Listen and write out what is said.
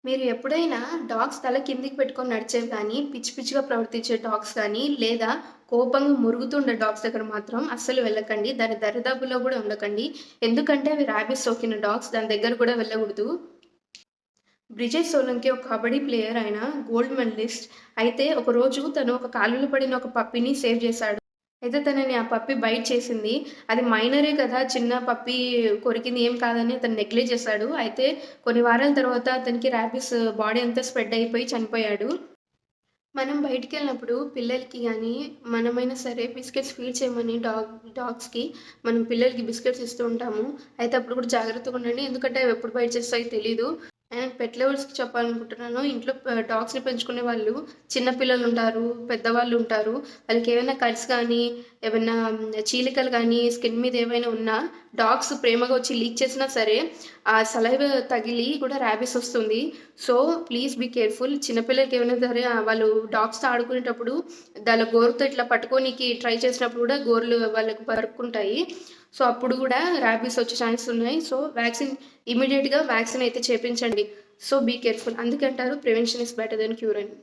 మీరు ఎప్పుడైనా డాగ్స్ తల కిందకి పెట్టుకొని నడిచేవి గానీ, పిచ్చి పిచ్చిగా ప్రవర్తించే డాగ్స్ గానీ, లేదా కోపంగా మొరుగుతుండే డాగ్స్ దగ్గర మాత్రం అస్సలు వెళ్ళకండి. దాని దరిదాపుల్లో గూడా ఉండకండి. ఎందుకంటే అవి ర్యాబీస్ సోకిన డాగ్స్. దాని దగ్గర కూడా వెళ్ళకూడదు. బ్రిజేష్ సోలంకి ఒక కబడ్డీ ప్లేయర్. ఆయన గోల్డ్ మెడలిస్ట్. అయితే ఒకరోజు తను ఒక కాలువలో పడిన ఒక పప్పీని సేవ్ చేశాడు. అయితే తనని ఆ పప్పీ బైట్ చేసింది. అది మైనరే కదా! చిన్న పప్పీ కొరికింది ఏం కాదని అతను నెగ్లెక్ట్ చేశాడు. అయితే కొన్ని వారాల తర్వాత అతనికి ర్యాబీస్ బాడీ అంతా స్ప్రెడ్ అయిపోయి చనిపోయాడు. మనం బయటికెళ్ళినప్పుడు పిల్లలకి గానీ, మనమైనా సరే బిస్కెట్స్ ఫీడ్ చేయమని డాగ్స్‌కి మనం పిల్లలకి బిస్కెట్స్ ఇస్తూ ఉంటాము. అయితే అప్పుడు కూడా జాగ్రత్తగా ఉండండి. ఎందుకంటే అవి ఎప్పుడు బైట్ చేస్తాయో తెలీదు. అండ్ పెట్ లవర్స్‌కి చెప్పాలనుకుంటున్నాను. ఇంట్లో డాగ్స్‌ని పెంచుకునే వాళ్ళు చిన్న పిల్లలుంటారు, పెద్దవాళ్ళుంటారు. వాళ్ళకేమైనా కట్స్ గానీ, ఏవన్నా చీలికలు గానీ, స్కిన్ మీద ఏవైనా ఉన్నా డాగ్స్ ప్రేమగా వచ్చి లీక్ చేసినా సరే, ఆ సలైవ తగిలి కూడా ర్యాబీస్ వస్తుంది. So, please be careful. చిన్న పిల్లలకేమైనా సరే వాళ్ళు డాగ్స్‌తో ఆడుకునేటప్పుడు దాని గోరుతో ఇట్లా పట్టుకోనీకి ట్రై చేసినప్పుడు కూడా గోర్లు వాళ్ళకి బరుక్కుంటాయి. సో, అప్పుడు గూడా ర్యాబీస్ వచ్చే ఛాన్సెస్ ఉన్నాయి. సో, ఇమ్మీడియేట్‌గా వ్యాక్సిన్ అయితే చేపించండి. So, be careful. అందుకే అంటారు prevention is better than cure అని.